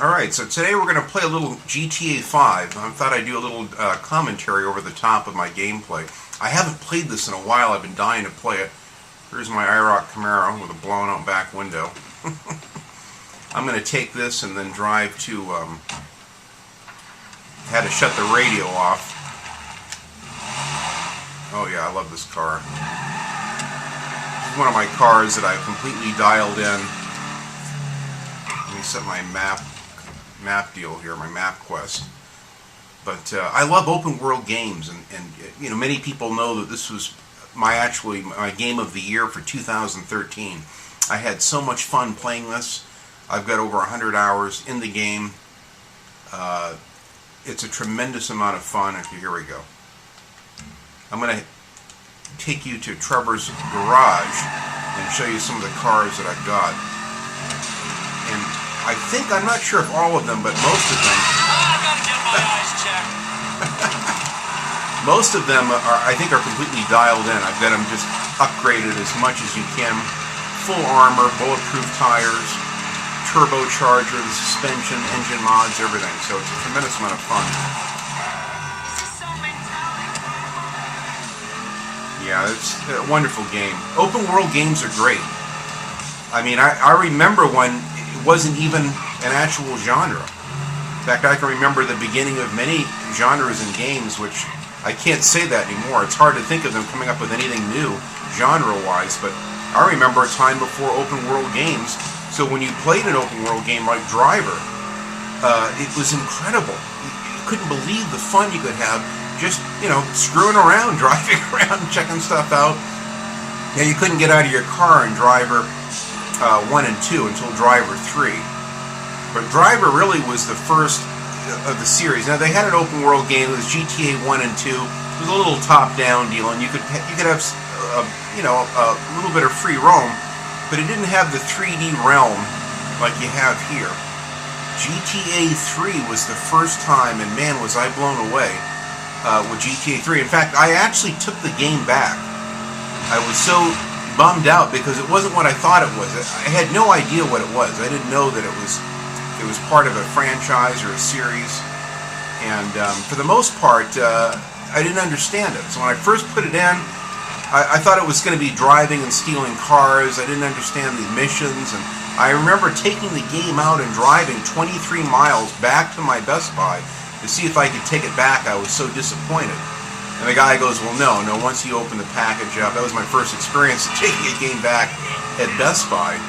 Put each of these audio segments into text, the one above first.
Alright, so today we're going to play a little GTA 5. I thought I'd do a little commentary over the top of my gameplay. I haven't played this in a while. I've been dying to play it. Here's my IROC Camaro with a blown out back window. I'm going to take this and then drive to... had to shut the radio off. Oh yeah, I love this car. This is one of my cars that I've completely dialed in. Let me set my map deal here, my map quest. But I love open world games, and you know, many people know that this was my game of the year for 2013. I had so much fun playing this. I've got over 100 hours in the game. It's a tremendous amount of fun. Here we go. I'm going to take you to Trevor's garage and show you some of the cars that I've got. And I'm not sure if all of them, but most of them. I gotta get my eyes checked. Most of them I think are completely dialed in. I've got them just upgraded as much as you can. Full armor, bulletproof tires, turbocharger, the suspension, engine mods, everything. So it's a tremendous amount of fun. Yeah, it's a wonderful game. Open world games are great. I mean, I remember when it wasn't even an actual genre. In fact, I can remember the beginning of many genres in games, which I can't say that anymore. It's hard to think of them coming up with anything new, genre-wise, but I remember a time before open world games. So when you played an open world game like Driver, it was incredible. You couldn't believe the fun you could have just, you know, screwing around, driving around, checking stuff out. Yeah, you couldn't get out of your car in Driver 1 and 2 until Driver 3. But Driver really was the first of the series. Now, they had an open world game. It was GTA 1 and 2. It was a little top-down deal, and you could have you know, a little bit of free roam, but it didn't have the 3D realm like you have here. GTA 3 was the first time, and man, was I blown away with GTA 3. In fact, I actually took the game back. I was so bummed out because it wasn't what I thought it was. I had no idea what it was. I didn't know that it was part of a franchise or a series, and for the most part, I didn't understand it. So when I first put it in, I thought it was going to be driving and stealing cars. I didn't understand the missions, and I remember taking the game out and driving 23 miles back to my Best Buy to see if I could take it back. I was so disappointed. And the guy goes, well, no, once you open the package up, that was my first experience taking a game back at Best Buy.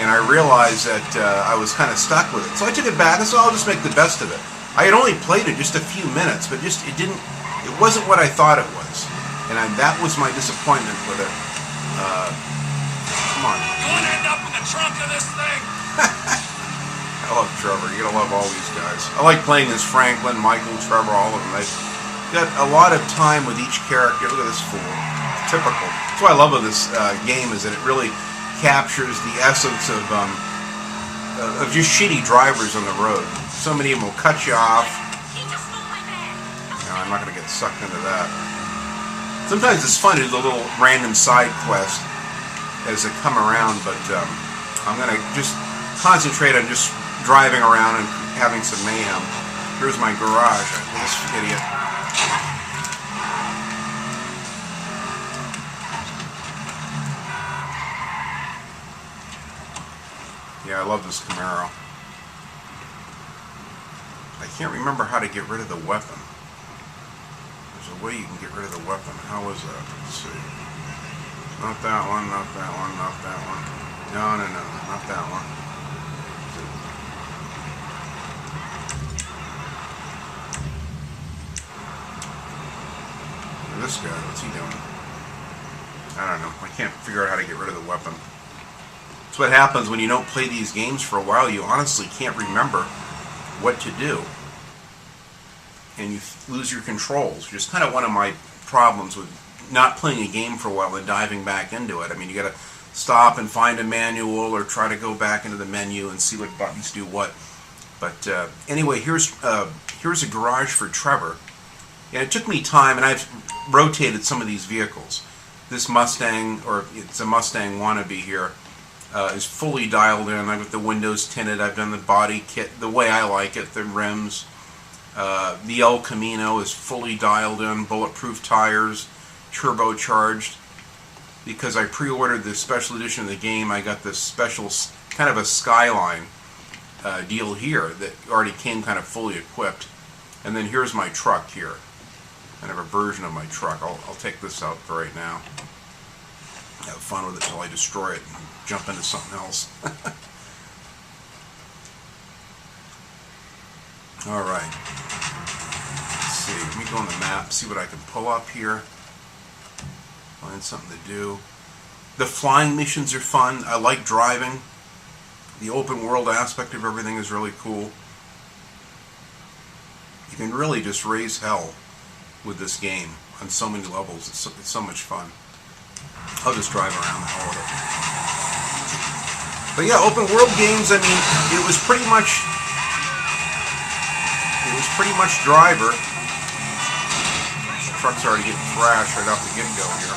And I realized that I was kind of stuck with it. So I took it back, and so I'll just make the best of it. I had only played it just a few minutes, but it wasn't what I thought it was. And that was my disappointment with it. Come on. You want to end up in the trunk of this thing? I love Trevor. You're going to love all these guys. I like playing as Franklin, Michael, Trevor, all of them. I've got a lot of time with each character. Look at this fool. Typical. That's what I love of this game, is that it really captures the essence of just shitty drivers on the road. So many of them will cut you off. No, I'm not going to get sucked into that. Sometimes it's fun to do the little random side quest as they come around, but I'm going to just concentrate on just driving around and having some mayhem. Here's my garage. This idiot. Yeah, I love this Camaro. I can't remember how to get rid of the weapon. There's a way you can get rid of the weapon. How is that? Let's see. Not that one, not that one, not that one. No, not that one. This guy, what's he doing? I don't know. I can't figure out how to get rid of the weapon. That's what happens when you don't play these games for a while. You honestly can't remember what to do, and you lose your controls. Just kind of one of my problems with not playing a game for a while and diving back into it. I mean, you got to stop and find a manual or try to go back into the menu and see what buttons do what. But anyway, here's a garage for Trevor, and it took me time, and I've rotated some of these vehicles. This Mustang, or it's a Mustang wannabe here, is fully dialed in. I've got the windows tinted. I've done the body kit the way I like it, the rims. The El Camino is fully dialed in, bulletproof tires, turbocharged. Because I pre-ordered the special edition of the game, I got this special kind of a Skyline deal here that already came kind of fully equipped. And then here's my truck here. Kind of a version of my truck. I'll take this out for right now. Have fun with it till I destroy it and jump into something else. Alright. Let's see. Let me go on the map, see what I can pull up here. Find something to do. The flying missions are fun. I like driving. The open world aspect of everything is really cool. You can really just raise hell with this game on so many levels. It's so much fun. I'll just drive around the hell with it. But yeah, open world games, I mean, it was pretty much Driver. The truck's already getting thrashed right off the get-go here.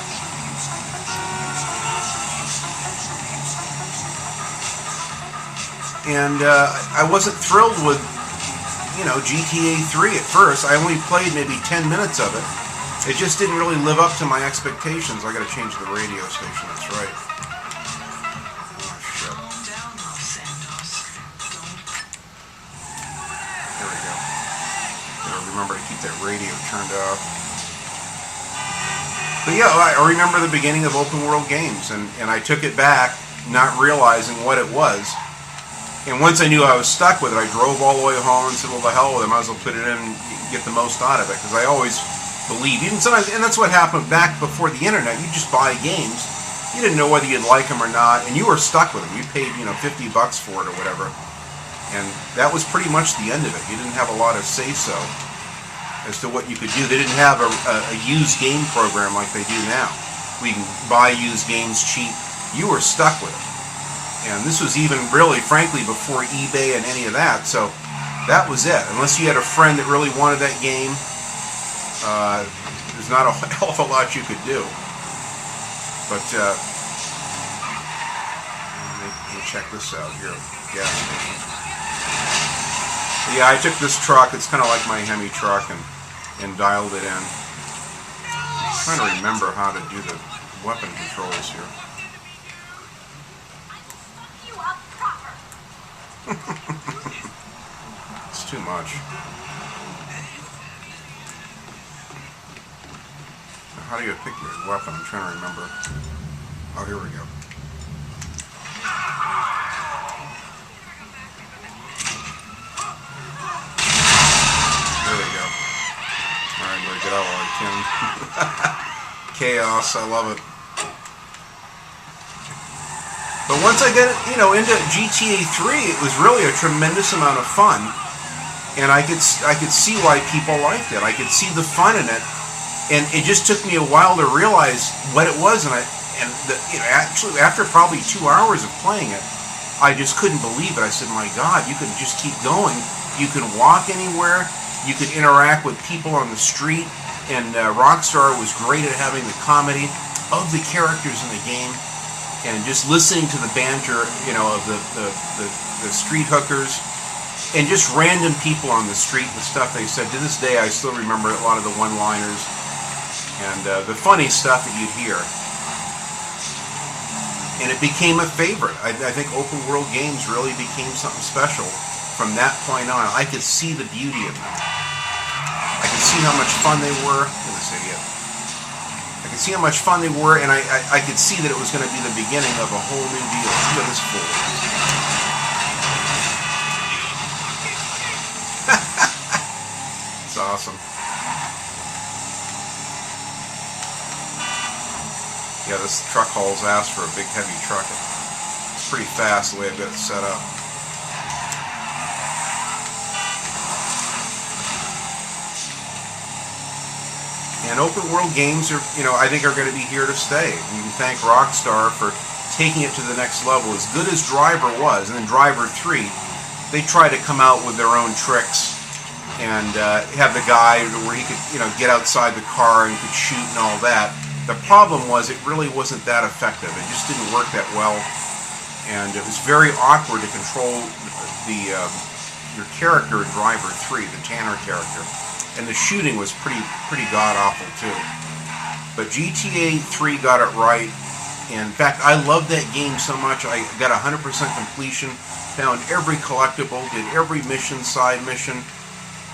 And I wasn't thrilled with, GTA 3 at first. I only played maybe 10 minutes of it. It just didn't really live up to my expectations. I got to change the radio station, that's right. Oh, shit. There we go. Gotta remember to keep that radio turned off. But yeah, I remember the beginning of open world games, and I took it back, not realizing what it was. And once I knew I was stuck with it, I drove all the way home and said, well, the hell with it, I might as well put it in and get the most out of it. Because I always believed, even sometimes, and that's what happened back before the internet, you just buy games, you didn't know whether you'd like them or not, and you were stuck with them. You paid, $50 for it or whatever. And that was pretty much the end of it. You didn't have a lot of say-so as to what you could do. They didn't have a used game program like they do now. We can buy used games cheap. You were stuck with it. And this was even really, frankly, before eBay and any of that. So that was it. Unless you had a friend that really wanted that game, there's not a hell of a lot you could do. But let me check this out here. Gas station. Yeah, I took this truck. It's kind of like my Hemi truck, and dialed it in. I'm trying to remember how to do the weapon controls here. It's too much. Now, how do you pick your weapon? I'm trying to remember. Oh, here we go. There we go. Alright, I'm gonna get out while I can. Chaos, I love it. But once I get into GTA 3, it was really a tremendous amount of fun, and I could see why people liked it. I could see the fun in it, and it just took me a while to realize what it was. Actually, after probably 2 hours of playing it, I just couldn't believe it. I said, "My God, you could just keep going. You could walk anywhere. You could interact with people on the street." And Rockstar was great at having the comedy of the characters in the game. And just listening to the banter, of the street hookers, and just random people on the street and stuff they said. To this day, I still remember a lot of the one-liners and the funny stuff that you'd hear. And it became a favorite. I think open world games really became something special from that point on. I could see the beauty of them. I could see how much fun they were. Look at this idiot. I could see how much fun they were, and I could see that it was going to be the beginning of a whole new deal. Look at this fool. It's awesome. Yeah, this truck hauls ass for a big heavy truck. It's pretty fast the way I've got it set up. And open world games are, I think are going to be here to stay. We can thank Rockstar for taking it to the next level. As good as Driver was, and then Driver 3, they tried to come out with their own tricks and have the guy where he could, get outside the car and could shoot and all that. The problem was it really wasn't that effective. It just didn't work that well. and it was very awkward to control the your character in Driver 3, the Tanner character, and the shooting was pretty god awful too. But GTA 3 got it right. And in fact, I loved that game so much. I got 100% completion, found every collectible, did every mission, side mission,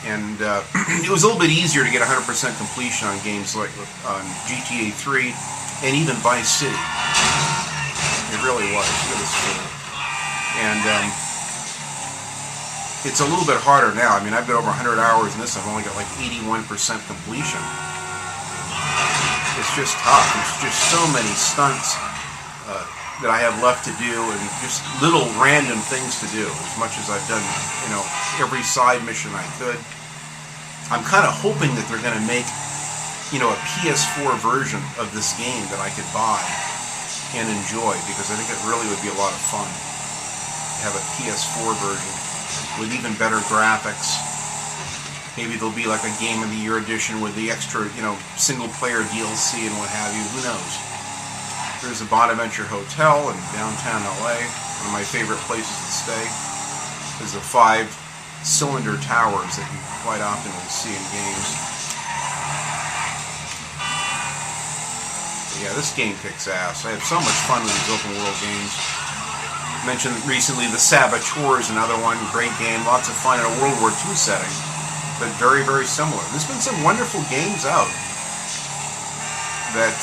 and it was a little bit easier to get 100% completion on games like on GTA 3 and even Vice City. It really was. It was cool. And it's a little bit harder now. I mean, I've got over 100 hours in this. I've only got like 81% completion. It's just tough. There's just so many stunts that I have left to do, and just little random things to do. As much as I've done, every side mission I could. I'm kind of hoping that they're going to make, a PS4 version of this game that I could buy and enjoy, because I think it really would be a lot of fun to have a PS4 version with even better graphics. Maybe there'll be like a Game of the Year edition with the extra, single-player DLC and what have you. Who knows? There's the Bonaventure Hotel in downtown LA. One of my favorite places to stay. There's the 5-cylinder towers that you quite often will see in games. But yeah, this game kicks ass. I have so much fun with these open-world games. I mentioned recently the Saboteur is another one. Great game. Lots of fun in a World War II setting. But very, very similar. There's been some wonderful games out that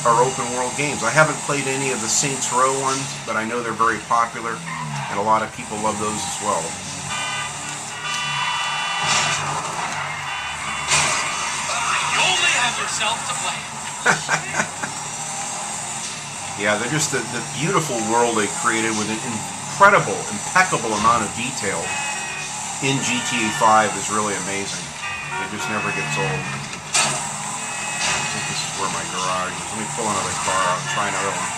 are open world games. I haven't played any of the Saints Row ones, but I know they're very popular, and a lot of people love those as well. You only have yourself to blame. Yeah, they're just the beautiful world they created with an incredible, impeccable amount of detail in GTA 5 is really amazing. It just never gets old. I think this is where my garage is. Let me pull another car out and try another one.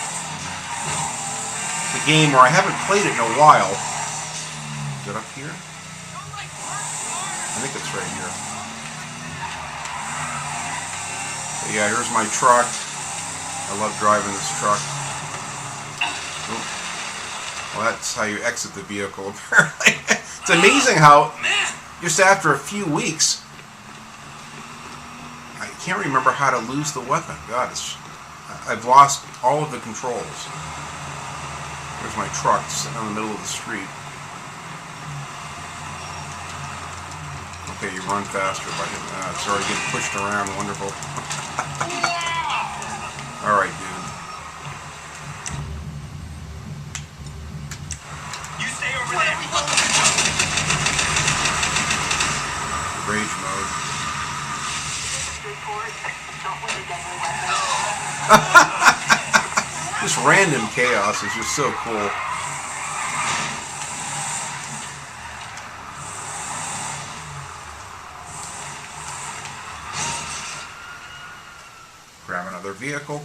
The game where I haven't played it in a while. Is it up here? I think it's right here. But yeah, here's my truck. I love driving this truck. Ooh. Well, that's how you exit the vehicle, apparently. It's amazing how, just after a few weeks, I can't remember how to lose the weapon. God, I've lost all of the controls. There's my truck sitting in the middle of the street. Okay, you run faster by hitting that. It's already getting pushed around. Wonderful. Alright, dude. You stay over there. Rage mode. This random chaos is just so cool. Grab another vehicle.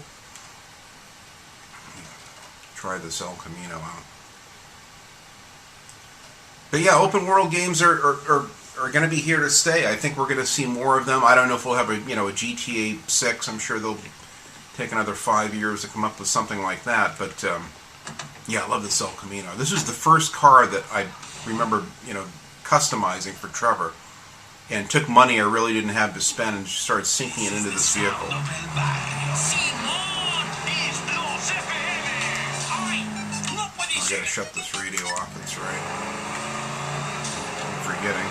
Try this El Camino out. But yeah, open world games are going to be here to stay. I think we're going to see more of them. I don't know if we'll have a GTA 6. I'm sure they'll take another 5 years to come up with something like that. But yeah, I love this El Camino. This is the first car that I remember customizing for Trevor, and took money I really didn't have to spend and just started sinking it into this vehicle. I gotta shut this radio off. That's right. I'm forgetting.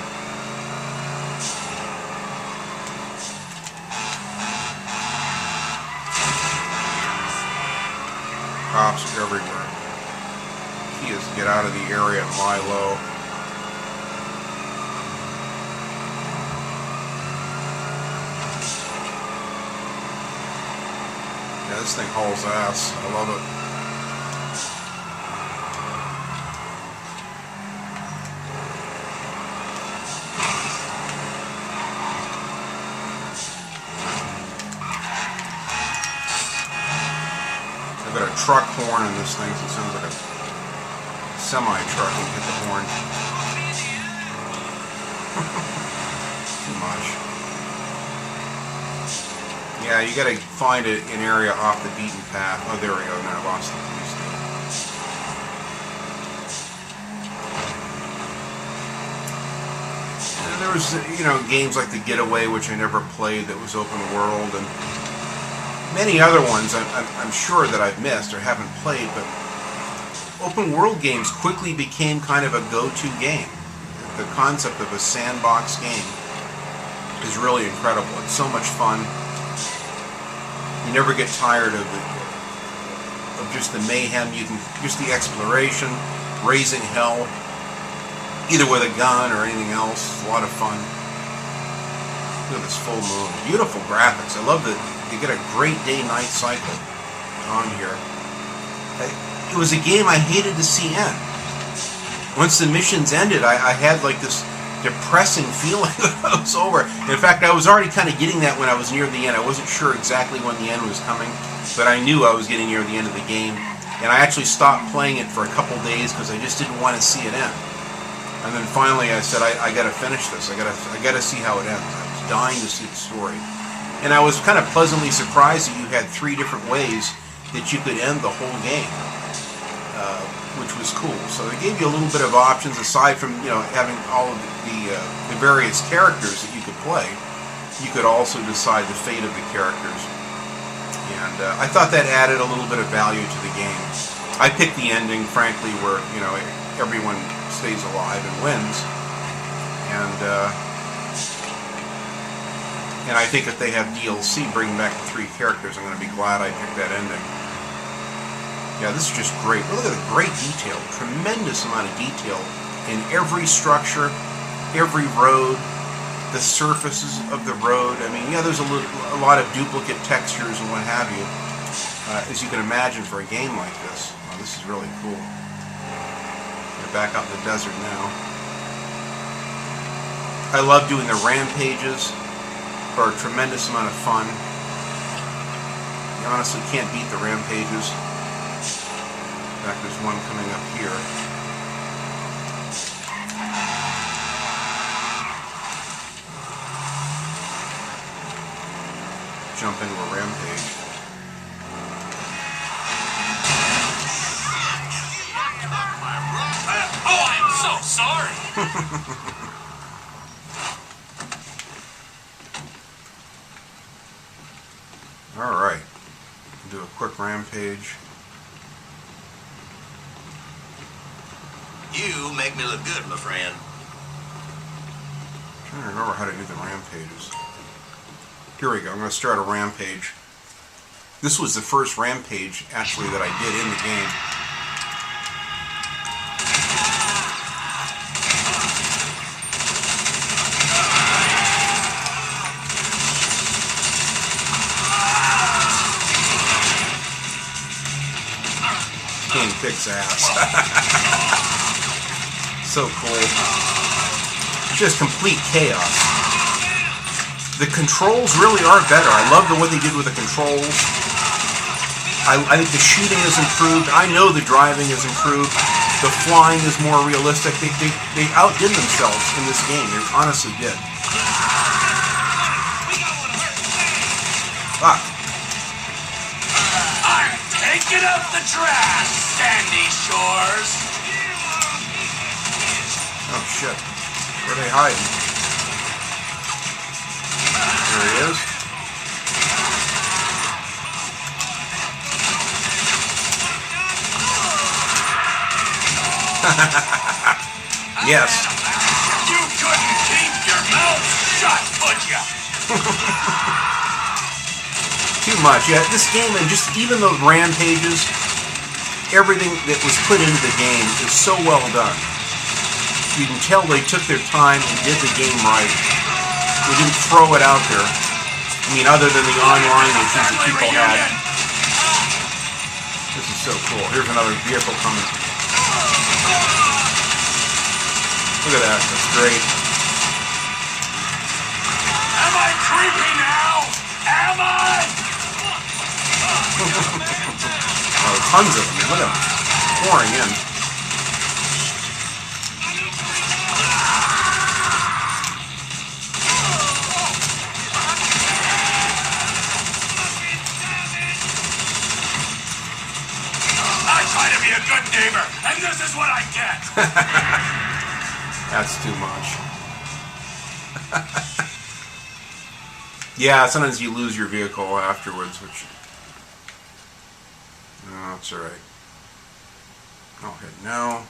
Cops are everywhere. Key is to get out of the area and lie low. Yeah, this thing hauls ass. I love it. I've got a truck horn in this thing, so it sounds like a semi-truck when you hit the horn. Too much. Yeah, you gotta find an area off the beaten path. Oh, there we go. Now I lost the police. there was, games like The Getaway, which I never played, that was open world, and many other ones I'm sure that I've missed or haven't played, but open world games quickly became kind of a go-to game. The concept of a sandbox game is really incredible. It's so much fun. You never get tired of just the mayhem. Just the exploration, raising hell, either with a gun or anything else. It's a lot of fun. Look at this full moon. Beautiful graphics. I love that you get a great day-night cycle on here. It was a game I hated to see end. Once the missions ended, I had like this depressing feeling that it was over. In fact, I was already kind of getting that when I was near the end. I wasn't sure exactly when the end was coming, but I knew I was getting near the end of the game. And I actually stopped playing it for a couple days because I just didn't want to see it end. And then finally I said, I got to finish this. I got to see how it ends. I was dying to see the story. And I was kind of pleasantly surprised that you had 3 different ways that you could end the whole game, which was cool. So they gave you a little bit of options aside from having all of the various characters that you could play. You could also decide the fate of the characters, and I thought that added a little bit of value to the game. I picked the ending, frankly, where everyone stays alive and wins, and I think if they have DLC bringing back the 3 characters, I'm going to be glad I picked that ending. Yeah, this is just great. Look at the great detail. Tremendous amount of detail in every structure, every road, the surfaces of the road. I mean, yeah, there's a lot of duplicate textures and what have you, as you can imagine for a game like this. Wow, this is really cool. We're back out in the desert now. I love doing the rampages. For a tremendous amount of fun. You honestly can't beat the rampages. In fact, there's one coming up here. Jump into a rampage. Oh, I'm so sorry. Alright, do a quick rampage. You make me look good, my friend. I'm trying to remember how to do the rampages. Here we go, I'm going to start a rampage. This was the first rampage, actually, that I did in the game. King kicks ass. So cool. Just complete chaos. The controls really are better. I love what they did with the controls. I think the shooting is improved. I know the driving is improved. The flying is more realistic. They outdid themselves in this game. They honestly did. Fuck. Get up the trash, Sandy Shores! Oh shit. Where are they hiding? There he is. Yes. You couldn't keep your mouth shut, could ya? Too much. Yeah, this game, and just even the rampages, everything that was put into the game is so well done. You can tell they took their time and did the game right. They didn't throw it out there. I mean, other than the online issues that people had. This is so cool. Here's another vehicle coming. Look at that. That's great. Am I creepy now? Am I? Oh, tons of them. Look at them pouring in. I try to be a good neighbor, and this is what I get. That's too much. Yeah, sometimes you lose your vehicle afterwards, which... No, it's alright. I'll hit no.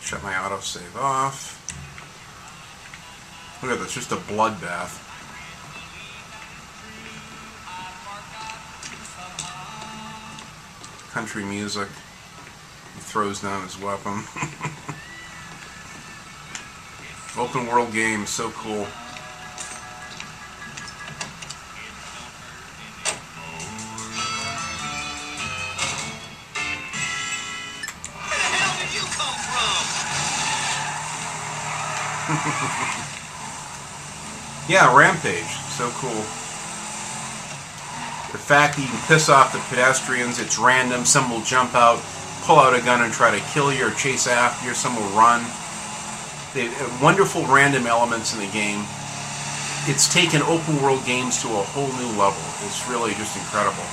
Shut my autosave off. Look at this, just a bloodbath. Country music. He throws down his weapon. Open world game, so cool. Where the hell did you come from? Yeah, Rampage, so cool. The fact that you can piss off the pedestrians, it's random, some will jump out, pull out a gun and try to kill you or chase after you, some will run. They wonderful random elements in the game. It's taken open world games to a whole new level. It's really just incredible.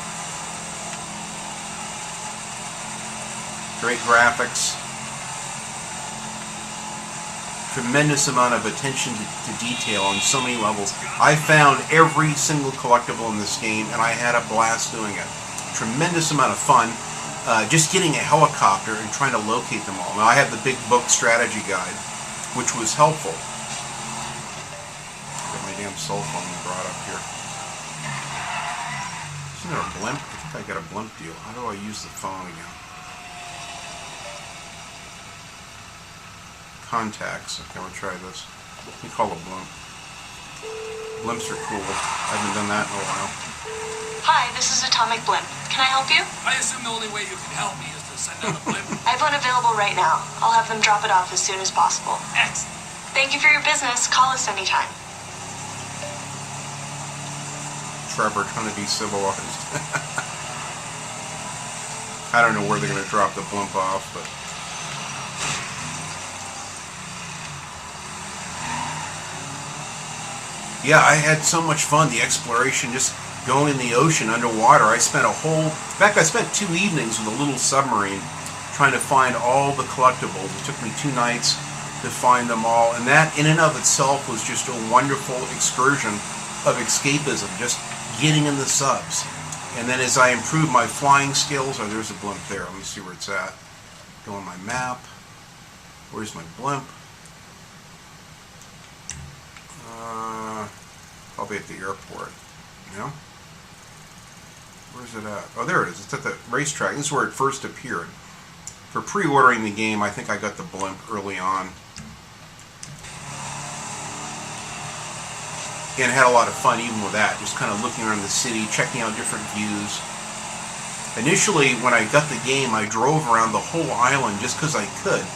Great graphics. Tremendous amount of attention to detail on so many levels. I found every single collectible in this game and I had a blast doing it. Tremendous amount of fun. Just getting a helicopter and trying to locate them all. Now I have the big book strategy guide, which was helpful. Got my damn cell phone brought up here. Isn't there a blimp? I think I got a blimp deal. How do I use the phone again? Contacts. Okay, we'll try this. We call it a blimp. Blimps are cool. I haven't done that in a while. Hi, this is Atomic Blimp. Can I help you? I assume the only way you can help me is to send out a blimp. I have one available right now. I'll have them drop it off as soon as possible. Excellent. Thank you for your business. Call us anytime. Trevor trying to be civilized. I don't know where they're going to drop the blimp off, but... Yeah, I had so much fun. The exploration, just going in the ocean underwater. I spent in fact, I spent 2 evenings with a little submarine trying to find all the collectibles. It took me 2 nights to find them all, and that in and of itself was just a wonderful excursion of escapism, just getting in the subs. And then as I improved my flying skills, oh, there's a blimp there. Let me see where it's at. Go on my map. Where's my blimp? Probably at the airport. Yeah? Where's it at? Oh, there it is. It's at the racetrack. This is where it first appeared. For pre-ordering the game, I think I got the blimp early on. And had a lot of fun even with that. Just kind of looking around the city, checking out different views. Initially, when I got the game, I drove around the whole island just because I could,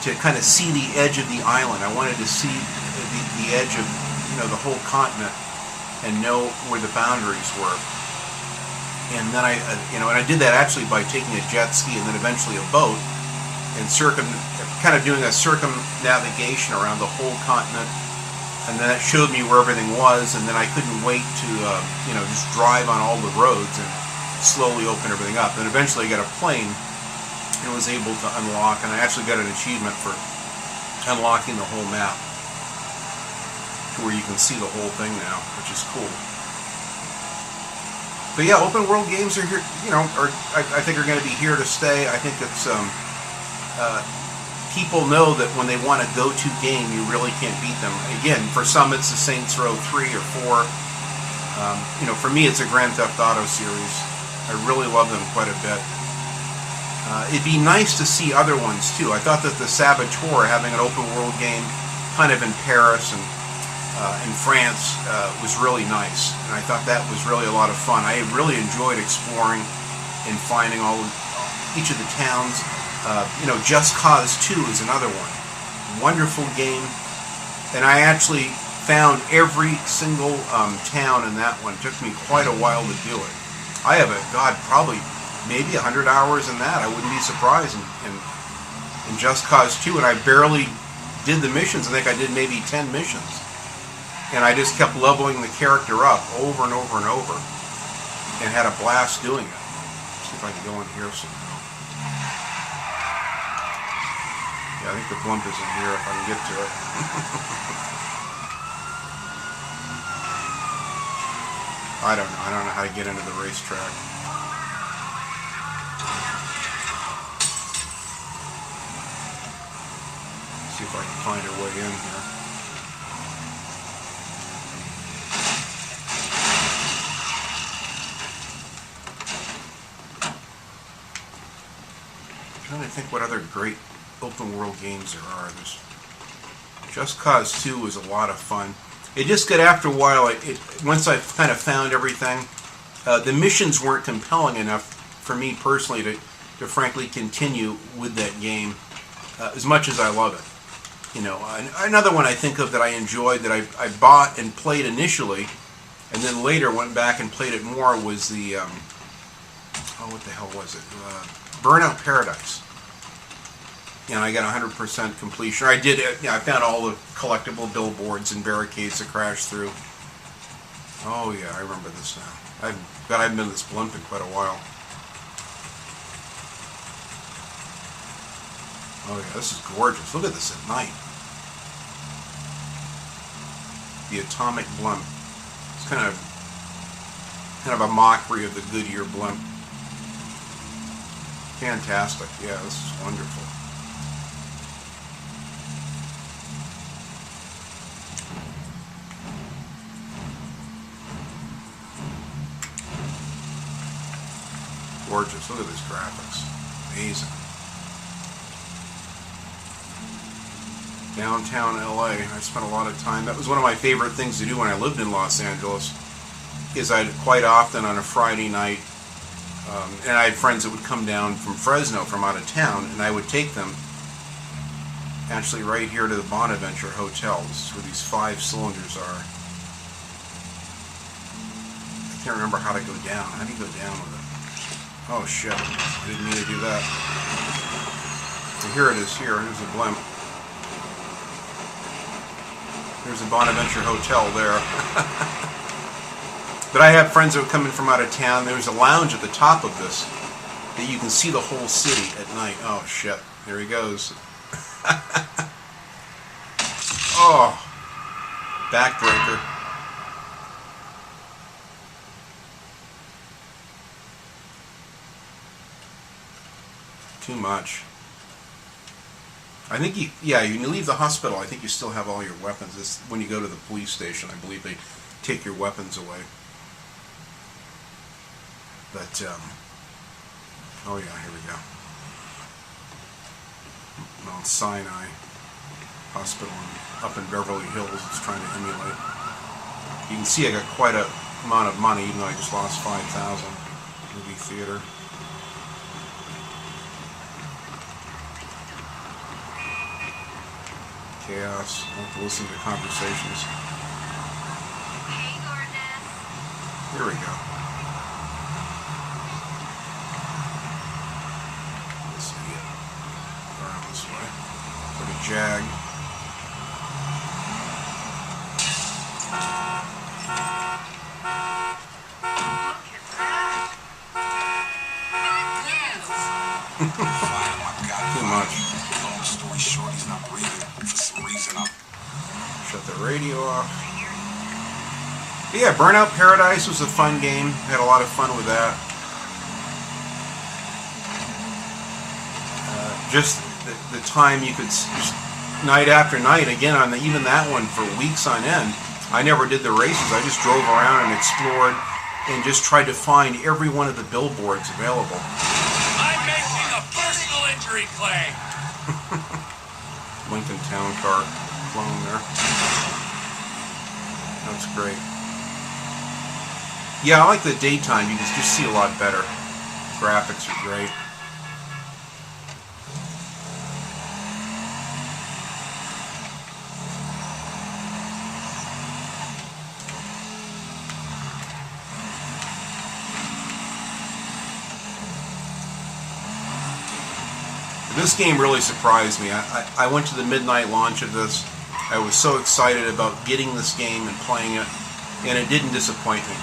to kind of see the edge of the island. I wanted to see the edge of, the whole continent and know where the boundaries were. And then and I did that actually by taking a jet ski and then eventually a boat and kind of doing a circumnavigation around the whole continent. And then that showed me where everything was, and then I couldn't wait to, just drive on all the roads and slowly open everything up. And eventually I got a plane and was able to unlock, and I actually got an achievement for unlocking the whole map, to where you can see the whole thing now, which is cool. But yeah, open world games are here, I think are going to be here to stay. I think it's, people know that when they want a go-to game, you really can't beat them. Again, for some it's the Saints Row 3 or 4. For me it's a Grand Theft Auto series. I really love them quite a bit. It'd be nice to see other ones too. I thought that the Saboteur, having an open world game kind of in Paris and in France, was really nice, and I thought that was really a lot of fun. I really enjoyed exploring and finding each of the towns. Just Cause 2 is another one. Wonderful game, and I actually found every single town in that one. It took me quite a while to do it. I have probably maybe 100 hours in that. I wouldn't be surprised in Just Cause 2, and I barely did the missions. I think I did maybe 10 missions. And I just kept leveling the character up over and over and over, and had a blast doing it. Let's see if I can go in here somehow. Yeah, I think the blimp is in here if I can get to it. I don't know. I don't know how to get into the racetrack. See if I can find a way in here. I'm trying to think what other great open world games there are. There's Just Cause 2 was a lot of fun. It just got, after a while, once I kind of found everything, the missions weren't compelling enough for me personally to frankly continue with that game as much as I love it. You know, another one I think of that I enjoyed that I bought and played initially, and then later went back and played it more was the what the hell was it? Burnout Paradise. And I got 100% completion. I did. I found all the collectible billboards and barricades to crash through. Oh yeah, I remember this now. I haven't been to this blimp in quite a while. Oh yeah, this is gorgeous. Look at this at night. The atomic blimp. It's kind of a mockery of the Goodyear blimp. Fantastic. Yeah, this is wonderful. Gorgeous. Look at these graphics. Amazing. Downtown LA. I spent a lot of time. That was one of my favorite things to do when I lived in Los Angeles. Is I'd quite often on a Friday night, and I had friends that would come down from Fresno, from out of town, and I would take them actually right here to the Bonaventure Hotel. This is where these 5 cylinders are. I can't remember how to go down. How do you go down with it? Oh shit, I didn't mean to do that. So here it is here, here's a blimp. There's a Bonaventure Hotel there. But I have friends that would come in from out of town. There's a lounge at the top of this that you can see the whole city at night. Oh shit, there he goes. Oh, backbreaker. Too much. I think you leave the hospital, I think you still have all your weapons. This, when you go to the police station, I believe they take your weapons away. But, oh yeah, here we go. Mount Sinai Hospital up in Beverly Hills. It's trying to emulate. You can see I got quite a amount of money, even though I just lost $5,000. Movie theater. Chaos. I have to listen to conversations. Hey, gorgeous. Here we go. Let's see it. Around this way. Put a Jag. Too much. Long story short, he's not breathing. For some reason, Shut the radio off. But yeah, Burnout Paradise was a fun game. Had a lot of fun with that. Just the time you could, just night after night, again on even that one for weeks on end. I never did the races. I just drove around and explored and just tried to find every one of the billboards available. I'm making a personal injury claim. Lincoln Town Car flown there. That's great. Yeah, I like the daytime. You can just see a lot better. Graphics are great. This game really surprised me. I went to the midnight launch of this. I was so excited about getting this game and playing it, and it didn't disappoint me.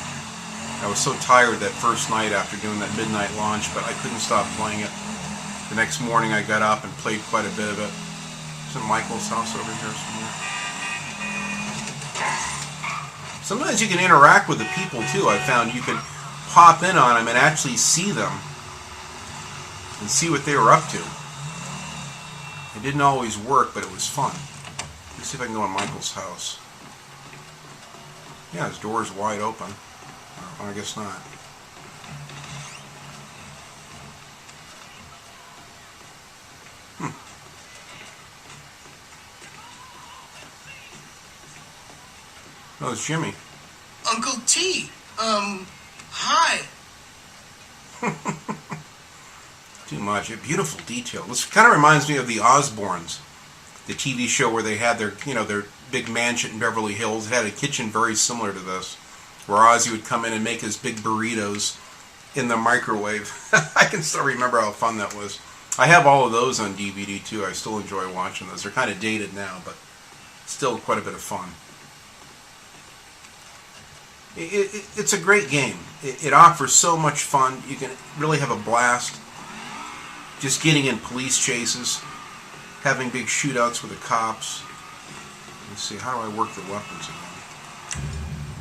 I was so tired that first night after doing that midnight launch, but I couldn't stop playing it. The next morning I got up and played quite a bit of it. Some Michael's house over here somewhere. Sometimes you can interact with the people too. I found you can pop in on them and actually see them and see what they were up to. It didn't always work, but it was fun. Let's see if I can go in Michael's house. Yeah, his door's wide open. I guess not. Oh, it's Jimmy. Uncle T. Hi. Too much. A beautiful detail. This kind of reminds me of the Osbournes, the TV show where they had their, their big mansion in Beverly Hills. It had a kitchen very similar to this, where Ozzy would come in and make his big burritos in the microwave. I can still remember how fun that was. I have all of those on DVD too. I still enjoy watching those. They're kind of dated now, but still quite a bit of fun. It's a great game. It offers so much fun. You can really have a blast just getting in police chases, having big shootouts with the cops. Let's see, how do I work the weapons again?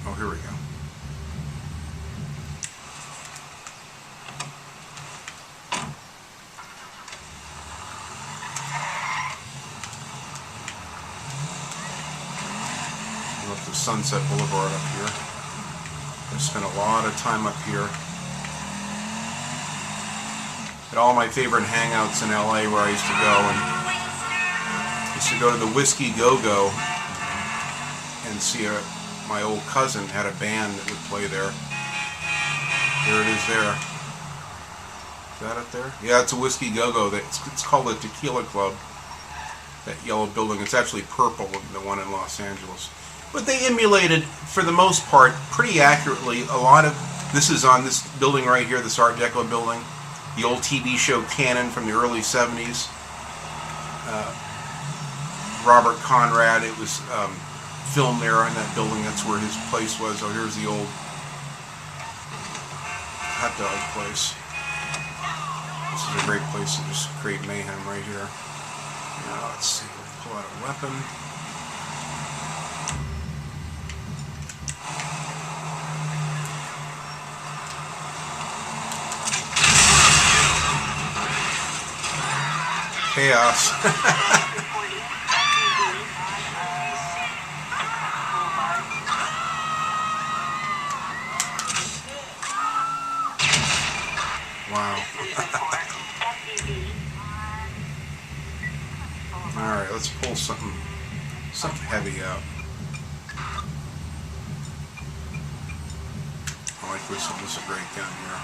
Oh, here we go. I love the Sunset Boulevard up here. I spent a lot of time up here at all my favorite hangouts in LA where I used to go, and used to go to the Whiskey Go-Go and see my old cousin had a band that would play there. There it is there. Is that it there? Yeah, it's a Whiskey Go-Go. It's called the Tequila Club, that yellow building. It's actually purple, the one in Los Angeles. But they emulated, for the most part, pretty accurately, a lot of... This is on this building right here, this Art Deco building. The old TV show Cannon from the early 70s. Robert Conrad, it was filmed there in that building. That's where his place was. Oh, here's the old hot dog place. This is a great place to just create mayhem right here. Now, let's see, we'll pull out a weapon. Chaos. Wow. Alright, let's pull something heavy out. I like this one. This is a great gun here.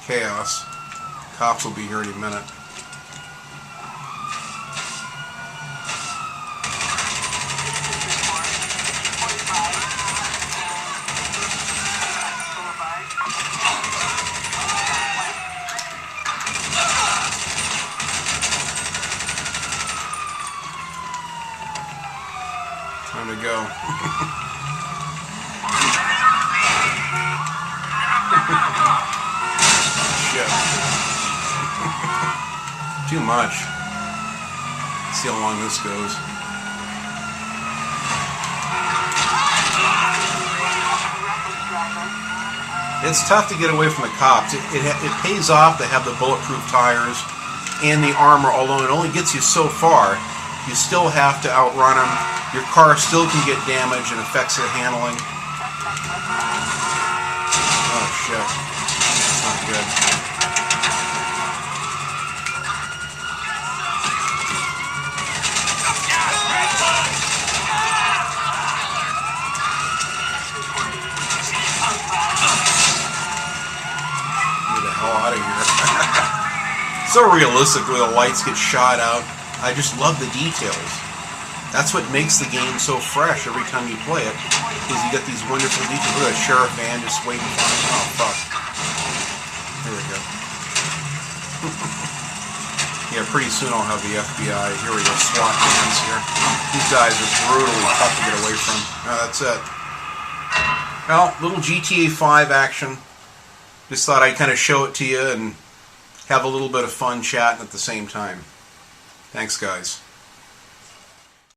Chaos. Cops will be here any minute. Time to go. Too much. Let's see how long this goes. It's tough to get away from the cops. It pays off to have the bulletproof tires and the armor, although it only gets you so far. You still have to outrun them. Your car still can get damaged and affects the handling. Oh shit. That's not good. Out of here. So realistic the way the lights get shot out. I just love the details. That's what makes the game so fresh every time you play it, is you get these wonderful details. Look at a sheriff van just waiting for me. Oh fuck. There we go. Yeah, pretty soon I'll have the FBI. Here we go, SWAT vans here. These guys are brutally tough to get away from. Oh, that's it. Well, little GTA 5 action. Just thought I'd kind of show it to you and have a little bit of fun chatting at the same time. Thanks, guys.